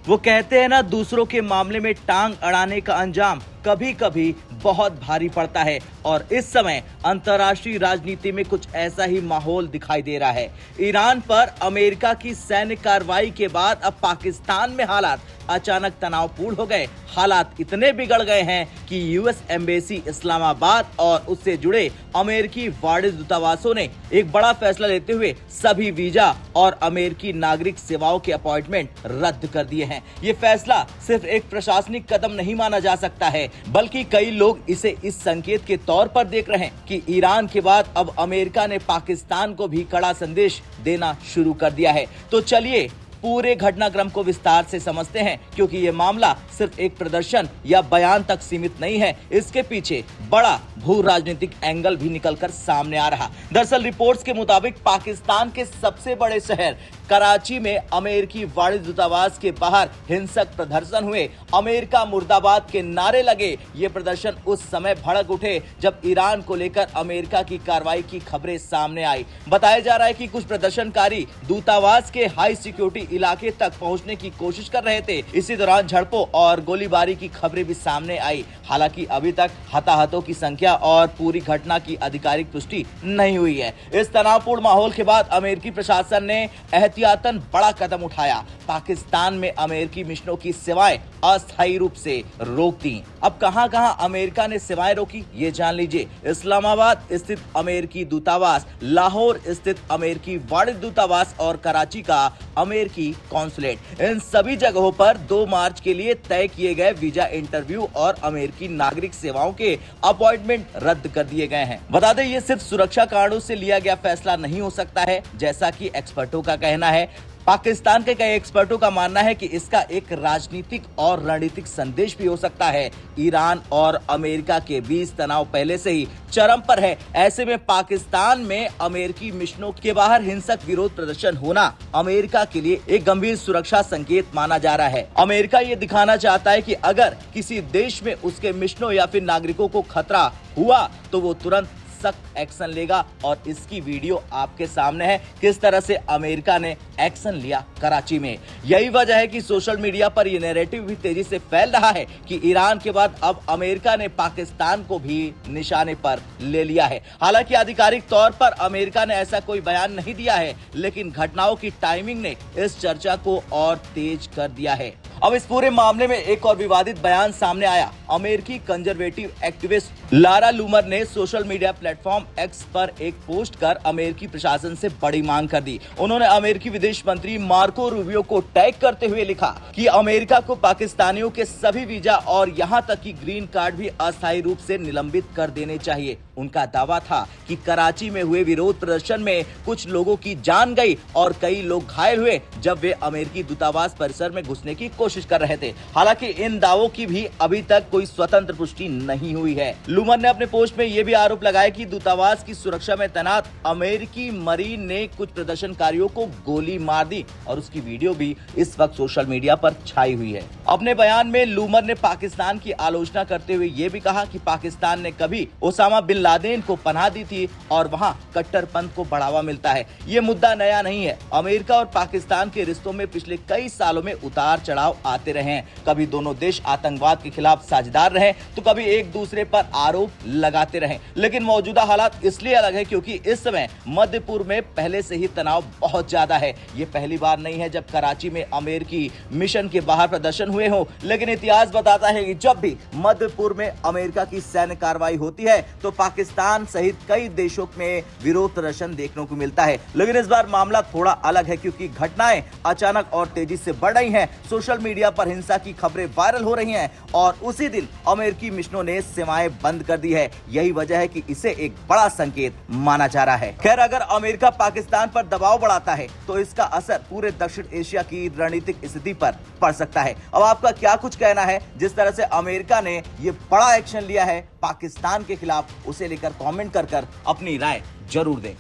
वो कहते हैं ना, दूसरों के मामले में टांग अड़ाने का अंजाम कभी कभी बहुत भारी पड़ता है। और इस समय अंतर्राष्ट्रीय राजनीति में कुछ ऐसा ही माहौल दिखाई दे रहा है। ईरान पर अमेरिका की सैन्य कार्रवाई के बाद अब पाकिस्तान में हालात अचानक तनावपूर्ण हो गए। हालात इतने बिगड़ गए हैं कि यूएस एम्बेसी इस्लामाबाद और उससे जुड़े अमेरिकी वाणिज्य दूतावासों ने एक बड़ा फैसला लेते हुए सभी वीजा और अमेरिकी नागरिक सेवाओं के अपॉइंटमेंट रद्द कर दिए हैं। ये फैसला सिर्फ एक प्रशासनिक कदम नहीं माना जा सकता है, बल्कि कई लोग इसे इस संकेत के तौर पर देख रहे हैं कि ईरान के बाद अब अमेरिका ने पाकिस्तान को भी कड़ा संदेश देना शुरू कर दिया है। तो चलिए पूरे घटनाक्रम को विस्तार से समझते हैं, क्योंकि ये मामला सिर्फ एक प्रदर्शन या बयान तक सीमित नहीं है। इसके पीछे बड़ा भू राजनीतिक एंगल भी निकलकर सामने आ रहा। दरअसल रिपोर्ट्स के मुताबिक पाकिस्तान के सबसे बड़े शहर कराची में अमेरिकी वाणिज्य दूतावास के बाहर हिंसक प्रदर्शन हुए। अमेरिका मुर्दाबाद के नारे लगे। ये प्रदर्शन उस समय भड़क उठे जब ईरान को लेकर अमेरिका की कार्रवाई की खबरें सामने आई। बताया जा रहा है कि कुछ प्रदर्शनकारी दूतावास के हाई सिक्योरिटी इलाके तक पहुंचने की कोशिश कर रहे थे। इसी दौरान झड़पों और गोलीबारी की खबरें भी सामने आई। हालांकि अभी तक हताहतों की संख्या और पूरी घटना की आधिकारिक पुष्टि नहीं हुई है। इस तनावपूर्ण माहौल के बाद अमेरिकी प्रशासन ने एहतियातन बड़ा कदम उठाया। पाकिस्तान में अमेरिकी मिशनों की सेवाएं अस्थायी रूप से रोक दी। अब कहां-कहां अमेरिका ने सेवाएं रोकी, ये जान लीजिए। इस्लामाबाद स्थित अमेरिकी दूतावास, लाहौर स्थित अमेरिकी वाणिज्य दूतावास और कराची का अमेरिकी कॉन्सुलेट। इन सभी जगहों पर 2 मार्च के लिए तय किए गए वीजा इंटरव्यू और अमेरिकी नागरिक सेवाओं के अपॉइंटमेंट रद्द कर दिए गए हैं। बता दें, ये सिर्फ सुरक्षा कारणों से लिया गया फैसला नहीं हो सकता है, जैसा कि एक्सपर्टों का कहना है। पाकिस्तान के कई एक्सपर्टों का मानना है कि इसका एक राजनीतिक और रणनीतिक संदेश भी हो सकता है। ईरान और अमेरिका के बीच तनाव पहले से ही चरम पर है। ऐसे में पाकिस्तान में अमेरिकी मिशनों के बाहर हिंसक विरोध प्रदर्शन होना अमेरिका के लिए एक गंभीर सुरक्षा संकेत माना जा रहा है। अमेरिका ये दिखाना चाहता है कि अगर किसी देश में उसके मिशनों या फिर नागरिकों को खतरा हुआ तो वो तुरंत सख्त एक्शन लेगा। और इसकी वीडियो आपके सामने है, किस तरह से अमेरिका ने एक्शन लिया कराची में। यही वजह है कि सोशल मीडिया पर यह नैरेटिव भी तेजी से फैल रहा है कि ईरान के बाद अब अमेरिका ने पाकिस्तान को भी निशाने पर ले लिया है। हालांकि आधिकारिक तौर पर अमेरिका ने ऐसा कोई बयान नहीं दिया है, लेकिन घटनाओं की टाइमिंग ने इस चर्चा को और तेज कर दिया है। अब इस पूरे मामले में एक और विवादित बयान सामने आया। अमेरिकी कंजर्वेटिव एक्टिविस्ट लारा लूमर ने सोशल मीडिया प्लेटफॉर्म एक्स पर एक पोस्ट कर अमेरिकी प्रशासन से बड़ी मांग कर दी। उन्होंने अमेरिकी विदेश मंत्री मार्को रूबियो को टैग करते हुए लिखा कि अमेरिका को पाकिस्तानियों के सभी वीजा और यहां तक कि ग्रीन कार्ड भी अस्थायी रूप से निलंबित कर देने चाहिए। उनका दावा था कि कराची में हुए विरोध प्रदर्शन में कुछ लोगों की जान गई और कई लोग घायल हुए जब वे अमेरिकी दूतावास परिसर में घुसने की कोशिश कर रहे थे। हालांकि इन दावों की भी अभी तक कोई स्वतंत्र पुष्टि नहीं हुई है। लूमर ने अपने पोस्ट में यह भी आरोप लगाया कि दूतावास की सुरक्षा में तैनात अमेरिकी मरीन ने कुछ प्रदर्शनकारियों को गोली मार दी और उसकी वीडियो भी इस वक्त सोशल मीडिया पर छाई हुई है। अपने बयान में लूमर ने पाकिस्तान की आलोचना करते हुए यह भी कहा कि पाकिस्तान ने कभी ओसामा बिन लादेन को पनाह दी थी और वहां कट्टरपंथ को बढ़ावा मिलता है। ये मुद्दा नया नहीं है। अमेरिका और पाकिस्तान के रिश्तों में पिछले कई सालों में उतार चढ़ाव आते रहे हैं। कभी दोनों देश आतंकवाद के खिलाफ साझेदार रहे तो कभी एक दूसरे पर आरोप लगाते रहे। लेकिन मौजूदा हालात इसलिए अलग है क्योंकि इस समय मध्य पूर्व में पहले से ही तनाव बहुत ज्यादा है। ये पहली बार नहीं है जब कराची में अमेरिकी मिशन के बाहर प्रदर्शन हुए हो, लेकिन इतिहास बताता है कि जब भी मध्य पूर्व में अमेरिका की सैन्य कार्रवाई होती है तो पाकिस्तान सहित कई देशों में विरोध प्रदर्शन देखने को मिलता है। लेकिन इस बार मामला थोड़ा अलग है क्योंकि घटनाएं अचानक और तेजी से बढ़ रही हैं। सोशल मीडिया पर हिंसा की खबरें वायरल हो रही हैं और उसी दिन अमेरिकी मिशनों ने सेवाएं बंद कर दी है। यही वजह है कि इसे एक बड़ा संकेत माना जा रहा है। खैर, अगर अमेरिका पाकिस्तान पर दबाव बढ़ाता है तो इसका असर पूरे दक्षिण एशिया की रणनीतिक स्थिति पर पड़ सकता है। अब आपका क्या कुछ कहना है? जिस तरह से अमेरिका ने ये बड़ा एक्शन लिया है पाकिस्तान के खिलाफ, उसे लेकर कमेंट कर अपनी राय जरूर दें।